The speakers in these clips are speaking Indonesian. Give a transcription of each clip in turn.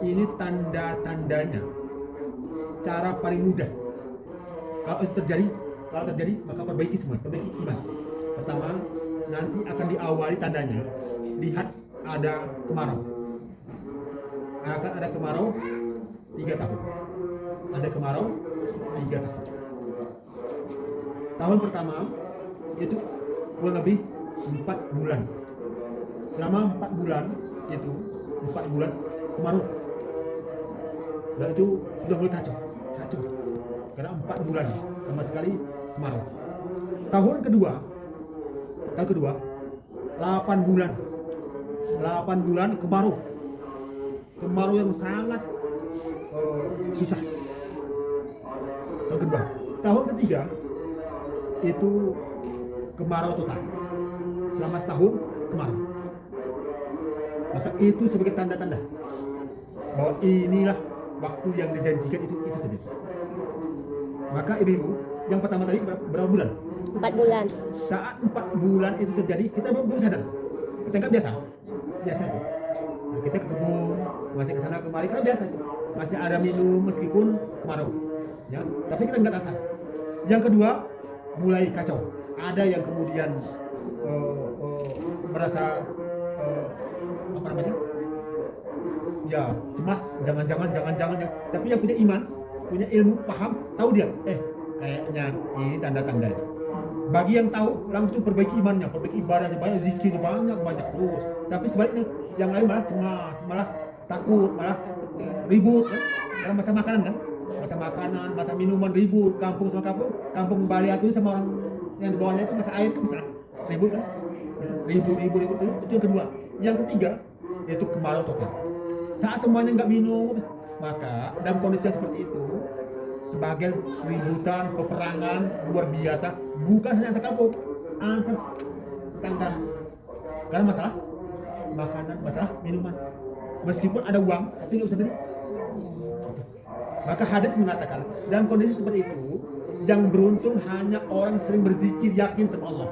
Ini tanda-tandanya. Cara paling mudah. Kalau itu terjadi, maka perbaiki semua, perbaiki iman. Pertama, nanti akan diawali tandanya. Lihat ada kemarau. Akan ada kemarau 3 tahun. Ada kemarau 3 tahun. Tahun pertama itu kurang lebih 4 bulan. Selama 4 bulan itu 4 bulan kemarau. Dan itu sudah mulai kacau. Karena 4 bulan sama sekali kemarau. Tahun kedua 8 bulan. 8 bulan kemarau. Kemarau yang sangat susah. Tahun kedua. Tahun ketiga itu kemarau total. Selama setahun kemarau. Maka itu sebagai tanda-tanda bahwa inilah waktu yang dijanjikan itu terjadi. Maka ibu-ibu, yang pertama tadi berapa bulan? 4 bulan. Saat 4 bulan itu terjadi, kita belum sadar. Kita nggak biasa itu. Nah, kita ke kebun, masih ke sana kemari, kan biasa itu. Masih ada minum meskipun kemarau. Ya, tapi kita nggak terasa. Yang kedua, mulai kacau. Ada yang kemudian merasa apa namanya? Ya, cemas, jangan. Tapi yang punya iman, punya ilmu, paham, tahu dia, kayaknya ini tanda-tanda. Bagi yang tahu, langsung perbaiki imannya, perbaiki ibadahnya, banyak zikir, banyak terus. Tapi sebaliknya, yang lain malah cemas, malah takut, malah ribut kan? Dalam masa makanan kan, masa minuman ribut, kampung sama kampung Bali itu sama orang yang di bawahnya itu masa air itu bisa ribut kan, ribut itu yang kedua. Yang ketiga yaitu kemarau total. Saat semuanya nggak minum, maka dalam kondisi yang seperti itu, sebagian keributan, peperangan luar biasa, bukan hanya antar kampung, antar tetangga. Karena masalah makanan, masalah minuman. Meskipun ada uang, tapi nggak bisa beli. Maka hadis mengatakan, dalam kondisi seperti itu, yang beruntung hanya orang sering berzikir, yakin sama Allah.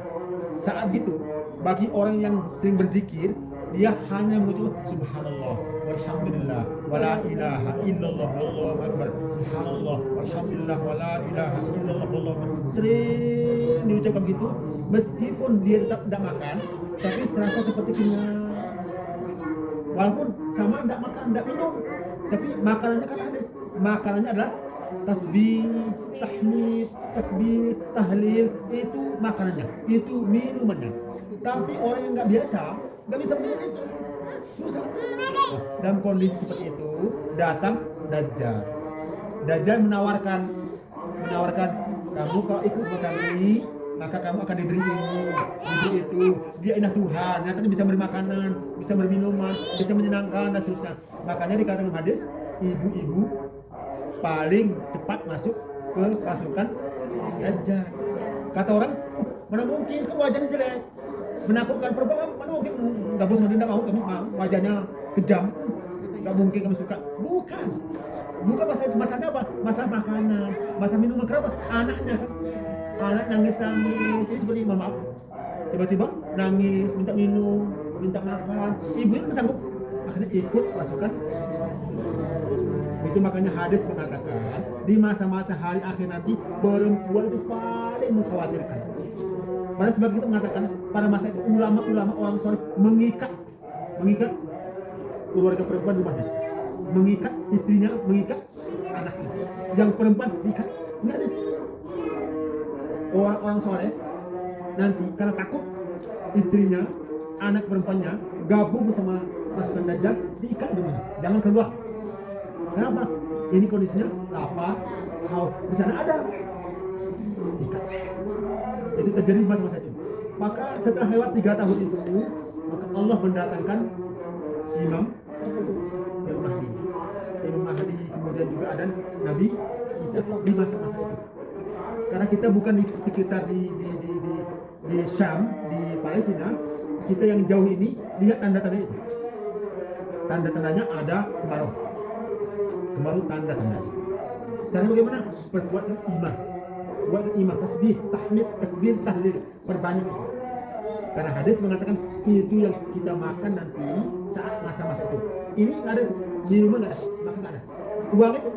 Saat itu, bagi orang yang sering berzikir, dia hanya mengucap subhanallah walhamdulillah wala ilaha illallah wallahu akbar, subhanallah walhamdulillah wala ilaha illallah wallahu akbar. Sering diucapkan begitu, meskipun dia tetap tidak makan, tapi terasa seperti kenyang. Walaupun sama tidak makan, tidak minum, tapi makanannya kan hadis. Makanannya adalah tasbih, tahmid, takbir, tahlil, itu makanannya, itu minumannya. Tapi orang yang nggak biasa, nggak bisa minum itu, susah. Dalam kondisi seperti itu, datang Dajjal. Dajjal menawarkan kamu kalau ikut kami, maka kamu akan diberi ilmu, diberi itu. Dia indah Tuhan, nyatanya bisa beri makanan, bisa beri minuman, bisa menyenangkan dan seterusnya. Makanya dikatakan hadis, ibu-ibu paling cepat masuk ke pasukan Dajjal. Kata orang, mana mungkin, kan wajahnya jelek, menakutkan perempuan, mana mungkin, nggak bos tidak mau, kami wajahnya kejam, nggak mungkin kami suka. Bukan masalahnya apa? Masalah makanan, masalah minuman. Kenapa? Anaknya kan, anak nangis, itu seperti maaf, tiba-tiba nangis, minta minum, minta makan, ibunya nggak sanggup, akhirnya ikut pasukan. Itu makanya hadis mengatakan di masa-masa hari akhir nanti perempuan itu paling mengkhawatirkan. Pada sebab itu mengatakan pada masa itu ulama-ulama orang soleh mengikat keluarga perempuan di rumahnya, mengikat istrinya, mengikat anaknya. Yang perempuan diikat. Ini ada sih. Orang-orang soleh nanti karena takut istrinya, anak perempuannya gabung bersama pasukan Dajjal, diikat di mana? Jangan keluar. Kenapa? Ini kondisinya lapar, haus. Di sana ada ikat. Itu terjadi masa-masa itu. Maka setelah lewat 3 tahun itu, maka Allah mendatangkan Imam Mahdi, kemudian juga ada Nabi Isa di masa-masa itu. Karena kita bukan di sekitar di Syam, di Palestina, kita yang jauh ini lihat tanda-tanda itu. Tanda-tandanya ada kemarau, tanda-tanda. Caranya bagaimana? Perbuatkan iman, buatkan iman, tasbih, tahmid, takbir, tahlil, perbanyak itu. Karena hadis mengatakan itu yang kita makan nanti saat masa-masa itu. Ini ada minuman nggak ada, makan nggak ada. Uang itu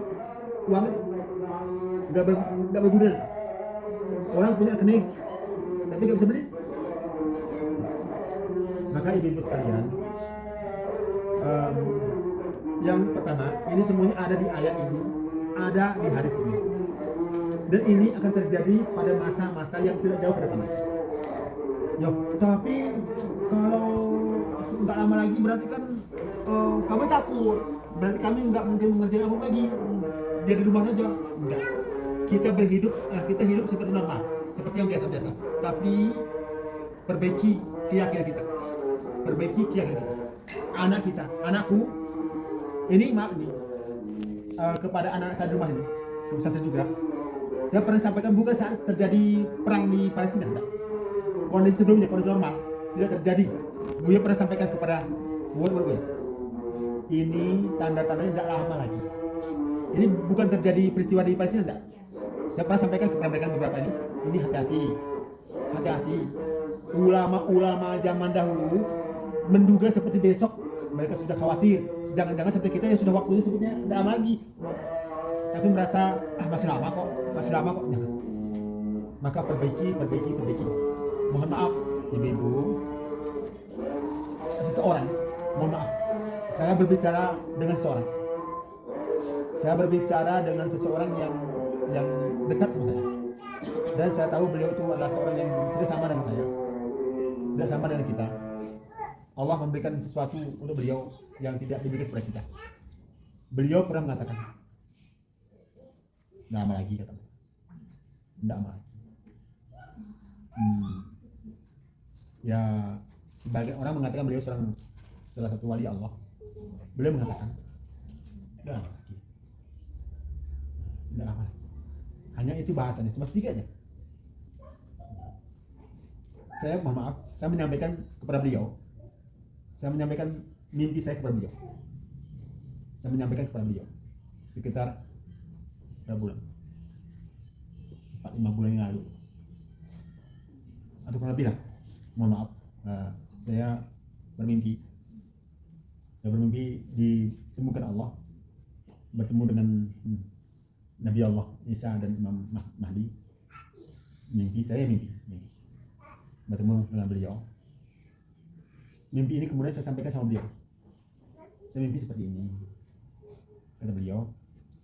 nggak berguna. Orang punya rekening, tapi nggak bisa beli. Maka ibu-ibu sekalian, yang pertama, ini semuanya ada di ayat ini, ada di hadis ini, dan ini akan terjadi pada masa-masa yang tidak jauh ke depan. Yo, tapi kalau nggak lama lagi berarti kan kami takut, berarti kami nggak mungkin mengerjakan apa lagi, dia di rumah saja. Enggak. Kita hidup seperti normal, seperti yang biasa-biasa. Tapi perbaiki keyakinan kita, anak kita, anakku. Ini maaf nih kepada anak saya di rumah ini, bisa saya juga. Saya pernah sampaikan bukan saat terjadi perang di Palestina, enggak. Kondisi sebelumnya, kondisi normal tidak terjadi. Buya pernah sampaikan kepada Buya, ini tanda-tandanya tidak lama lagi. Ini bukan terjadi peristiwa di Palestina, enggak. Saya pernah sampaikan kepada mereka beberapa ini hati-hati. Ulama-ulama zaman dahulu menduga seperti besok, mereka sudah khawatir. Jangan-jangan seperti kita yang sudah waktunya sebetulnya tidak lama lagi, tapi merasa masih lama kok. Jangan. Maka perbaiki. Mohon maaf, ibu-ibu, seseorang. Mohon maaf, saya berbicara dengan seseorang yang dekat sama saya, dan saya tahu beliau itu adalah seorang yang tidak sama dengan saya, tidak sama dengan kita. Allah memberikan sesuatu untuk beliau yang tidak dimiliki kepada kita. Beliau pernah mengatakan, tidak lama lagi, kata beliau. Tidak lama lagi. Ya, sebagai orang mengatakan beliau salah satu wali Allah. Beliau mengatakan, tidak lama lagi. Tidak lama lagi. Hanya itu bahasanya, cuma sedikit aja. Saya mohon maaf, saya menyampaikan kepada beliau. Saya menyampaikan mimpi saya kepada beliau. Sekitar berapa bulan? 4-5 bulan yang lalu. Atau kurang lebih lah. Mohon maaf. Saya bermimpi ditemukan Allah, bertemu dengan Nabi Allah Isa dan Imam Mahdi. Mimpi bertemu dengan beliau. Mimpi ini kemudian saya sampaikan sama beliau. Saya mimpi seperti ini. Kata beliau,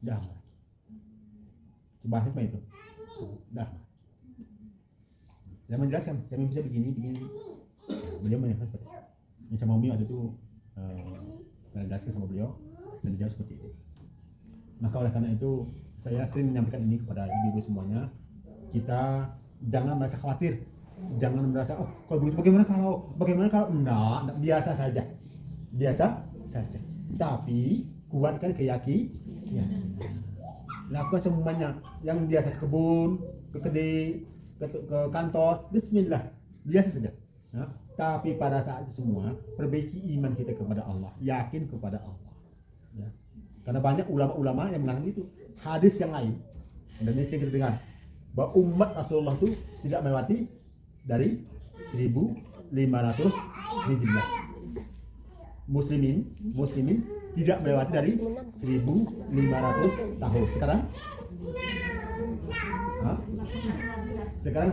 dah lagi. Coba apa itu? Dah. Saya menjelaskan, saya mimpi saya begini. Beliau menjelaskan seperti itu. Ini sama Umi waktu itu saya jelaskan sama beliau dan dijawab seperti itu. Maka oleh karena itu saya sering menyampaikan ini kepada ibu-ibu semuanya. Kita jangan merasa khawatir. Jangan merasa, kalau begitu bagaimana kalau enggak, biasa saja. Tapi kuatkan keyakinan. Lakukan semuanya. Yang biasa ke kebun, ke kedai, ke kantor, bismillah, biasa saja. Nah, tapi pada saat itu semua, perbaiki iman kita kepada Allah, yakin kepada Allah. Ya. Karena banyak ulama-ulama yang mengatakan itu. Hadis yang lain, dan ini yang kita dengar, bahwa umat Rasulullah itu tidak melewati dari 1500 Hijriah. Muslimin tidak melewati dari 1500 tahun. Sekarang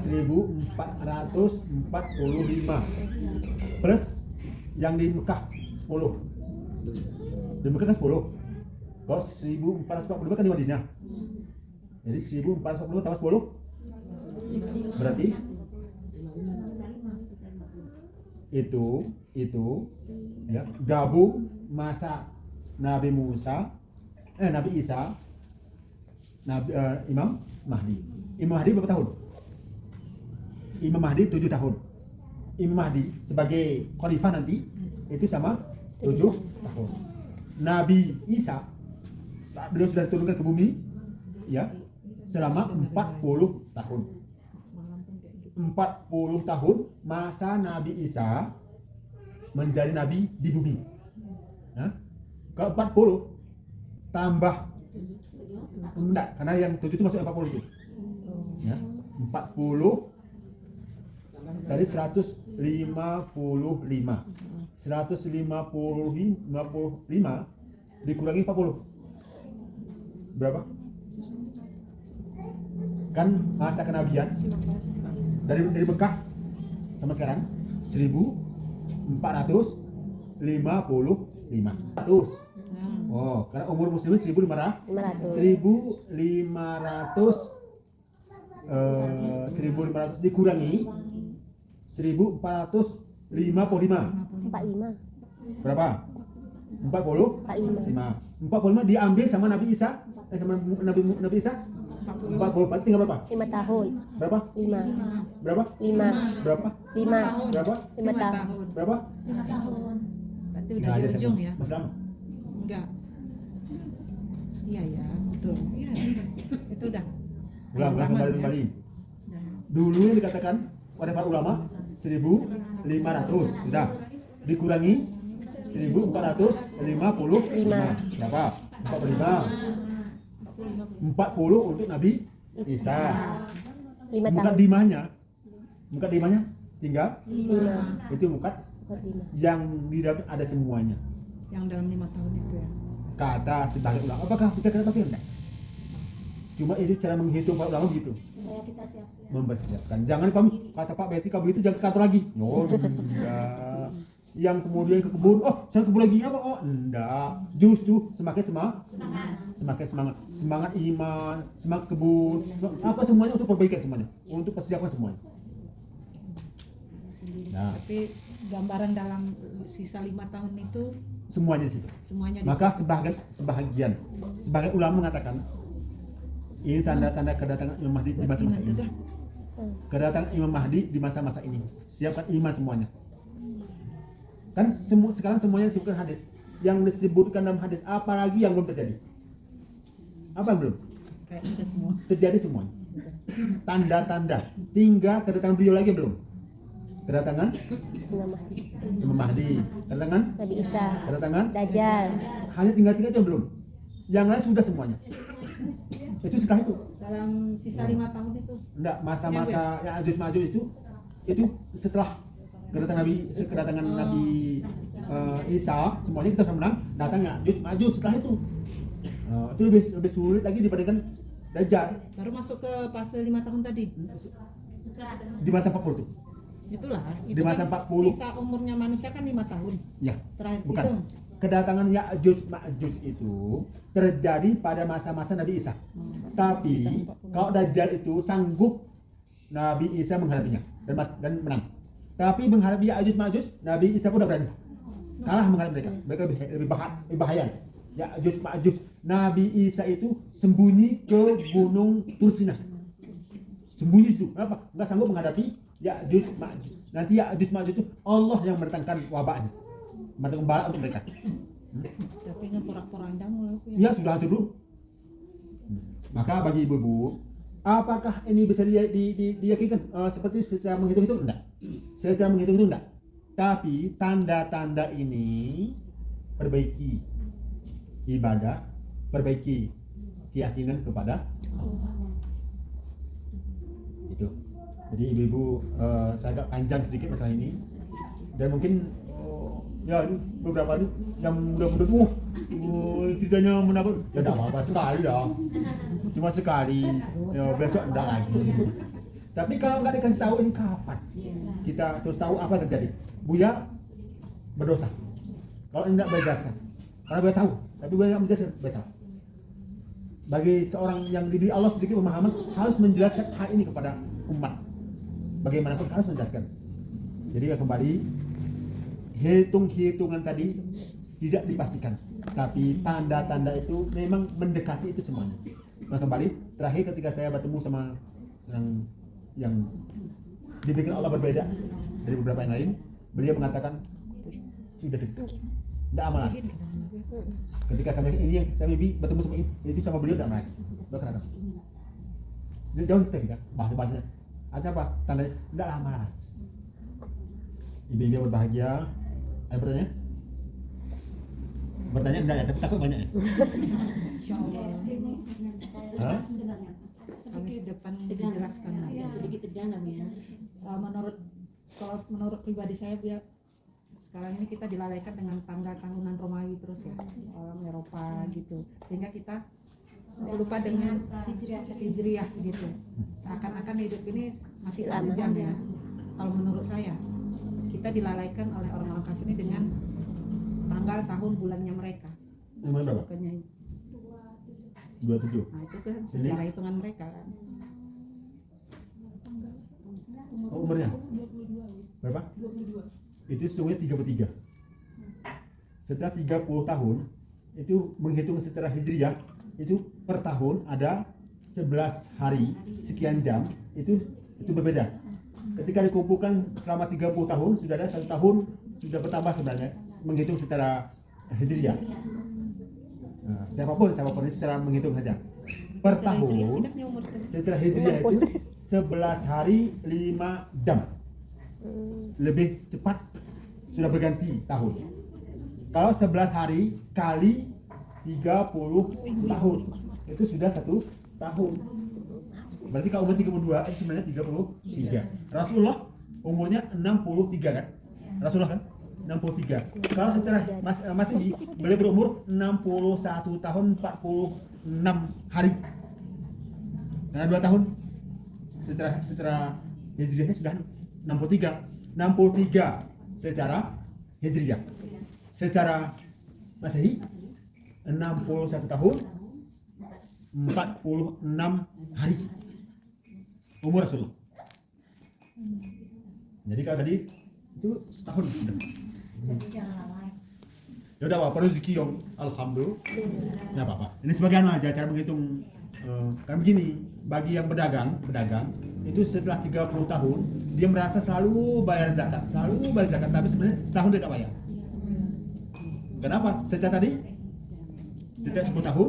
1445 plus yang di Mekah 10. Di Mekah kan 10. Kalau 1445 kan di Madinah. Jadi 1445 tambah 10 berarti itu ya, gabung masa Nabi Isa, Imam Mahdi. Imam Mahdi berapa tahun? Imam Mahdi 7 tahun. Imam Mahdi sebagai khalifah nanti itu sama 7 tahun. Nabi Isa saat beliau sudah diturunkan ke bumi ya selama 40 tahun. 40 tahun masa Nabi Isa menjadi nabi di bumi. Nah, ke 40 tambah enggak, karena yang 7 itu masuk 40 itu. Ya, 40 dari 155. 155 dikurangi 40. Berapa? Kan masa kenabian dari Mekah sama sekarang 1455. 100. Oh, karena umur muslimin 1500 dikurangi 1455. 45. Berapa? 45 diambil sama Nabi Isa, sama Nabi Isa 44, tinggal berapa? 5 tahun. Berapa? 5. Berapa? 5. Berapa? 5. Berapa? 5 tahun. Berapa? 5 tahun. Berarti udah Tinggal di aja ujung sama. ya? Masih lama. Enggak. Iya ya, betul. Iya. Itu udah. Ulang Zaman, ya. kembali. Dulu yang dikatakan oleh para ulama 1500 sudah dikurangi 1455. Berapa? 40 untuk Nabi Isa. 5 Mukat tahun. dimanya tinggal 5. itu mukat 45. yang di dalam ada semuanya. Yang dalam 5 tahun itu ya. Kata sebagai ulama, apakah bisa kita pastikan? Enggak. Cuma ini cara menghitung para ulama begitu. Supaya kita siap-siap. Mempersiapkan. Jangan kamu kata Pak Betty kamu itu jangan ke kantor lagi. Oh, enggak. Yang kemudian ke kebun, oh saya kebun lagi apa? Oh enggak. Justru semakin semangat iman, semangat kebun, apa semuanya untuk perbaikan semuanya, untuk persiapan semuanya. Nah, Tapi gambaran dalam sisa 5 tahun itu semuanya di situ. semuanya di Maka sebagian ulama mengatakan ini tanda-tanda kedatangan Imam Mahdi di masa-masa ini. Kedatangan Imam Mahdi di masa-masa ini. Siapkan iman semuanya. Kan sekarang semuanya disebutkan hadis. Yang disebutkan dalam hadis, apalagi yang belum terjadi? Apa yang belum? kayak udah semua. Terjadi semuanya. Tanda-tanda. Tinggal kedatangan beliau lagi belum? Kedatangan Imam Mahdi. Imam Mahdi. Kedatangan Nabi Isa. kedatangan Dajjal. hanya tinggal 3 aja belum. Yang lain sudah semuanya. Itu setelah itu. Dalam sisa 5 tahun itu. Enggak, masa-masa yang Ya'juj Ma'juj itu setelah kedatangan Nabi Isa, semuanya kita sudah menang, datang Ya'juj Ma'juj setelah itu. Itu lebih sulit lagi dibandingkan Dajjal Baru masuk ke fase 5 tahun tadi. di masa 40 itu. Itulah. Di masa kan 40. Sisa umurnya manusia kan 5 tahun. Ya, Terakhir bukan. itu. Kedatangan Ya'juj Ma'juj itu terjadi pada masa-masa Nabi Isa. Tapi kalau Dajjal itu sanggup Nabi Isa menghadapinya dan menang. Tapi menghadapi Ya'juj Ma'juj, Nabi Isa pun tidak berani. Kalah menghadapi mereka. Mereka lebih bahaya. Ya'juj Ma'juj. Nabi Isa itu sembunyi ke Gunung Tursina. Sembunyi itu. Kenapa? Enggak sanggup menghadapi Ya'juj Ma'juj. Nanti Ya'juj Ma'juj itu Allah yang mendatangkan wabahnya. Mendatangkan bala untuk mereka. Tapi ngeporak-porandang lah. Ya sudah hancur dulu. Maka bagi ibu-ibu, apakah ini bisa diyakinkan seperti secara menghitung-hitung? Enggak. Secara menghitung-hitung enggak. Tapi tanda-tanda ini perbaiki ibadah, perbaiki keyakinan kepada itu. Jadi ibu-ibu, saya agak panjang sedikit masalah ini dan mungkin ya ini beberapa ini yang mudah-mudahan ceritanya menakut ya tidak apa-apa sekali ya, cuma sekali ya, besok enggak lagi. Tapi kalau nggak dikasih tahu ini kapan kita terus tahu apa yang terjadi. Buya berdosa kalau tidak berjelaskan, karena Buya tahu tapi Buya nggak menjelaskan besar. Bagi seorang yang diri Allah sedikit pemahaman harus menjelaskan hal ini kepada umat, bagaimanapun harus menjelaskan. Jadi ya kembali, hitungan tadi tidak dipastikan, tapi tanda-tanda itu memang mendekati itu semuanya. Nah kembali, terakhir ketika saya bertemu sama yang dibikin Allah berbeda dari beberapa yang lain, beliau mengatakan sudah dekat, tidak aman lagi. Ketika saya ini yang saya mimpi bertemu sama itu sama beliau tidak aman lagi. Beliau kenapa? Jadi jauh kita bahasa-bahasanya. Artinya apa? Tandanya tidak lama lagi. Ibu-ibu berbahagia. Ada bertanya? Bertanya enggak ya, tapi takut banyak ya. Insya Allah. Hah? Kamis depan dijelaskan lagi. Sedikit tegang kami ya. Menurut pribadi saya, biar sekarang ini kita dilalaikan dengan tanggal tahunan Romawi terus ya, orang Eropa gitu, sehingga kita lupa dengan hijriah gitu. Seakan-akan hidup ini masih panjang ya. Kalau menurut saya, kita dilalaikan oleh orang-orang kafir ini dengan tanggal tahun bulannya mereka. Yang mana berapa? Bukannya 27. nah itu kan secara hitungan mereka kan. Oh, umurnya? Berapa? Itu sesungguhnya 33. Setelah 30 tahun, itu menghitung secara hijriah, itu per tahun ada 11 hari, sekian jam, itu berbeda. Ketika dikumpulkan selama 30 tahun, sudah ada 1 tahun, sudah bertambah sebenarnya, menghitung secara hijriah. Nah, siapapun ini secara menghitung saja. Per Secara hijriah, tahun, sidaknya umur kita. setelah hijriah itu 11 hari 5 jam. Lebih cepat sudah berganti tahun. Kalau 11 hari kali 30 tahun itu sudah 1 tahun. Berarti kalau umur 32 itu sebenarnya 33. Rasulullah umurnya 63 kan? Rasulullah kan? 63. Kalau secara Masehi beliau berumur 61 tahun 46 hari. Karena 2 tahun secara hijriahnya sudah 63 secara hijriah. Secara Masehi 61 tahun 46 hari umur Rasulullah. Jadi kalau tadi itu tahun sudah. Ya udah apa rezeki yang alhamdulillah. Enggak apa-apa. Ini sebagian aja cara menghitung kan begini, bagi yang berdagang itu setelah 30 tahun dia merasa selalu bayar zakat, tapi sebenarnya setahun dia tidak bayar. Kenapa? Sejak tadi setiap 10 tahun,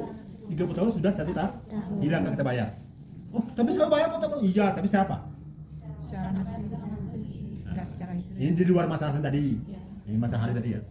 30 tahun sudah 1 tahun hilang nggak kita bayar. Oh, tapi saya bayar kok tahu? Iya, tapi siapa? Secara nasi, enggak secara hijriah. Ini di luar masalah tadi. Ini masalah hari tadi ya.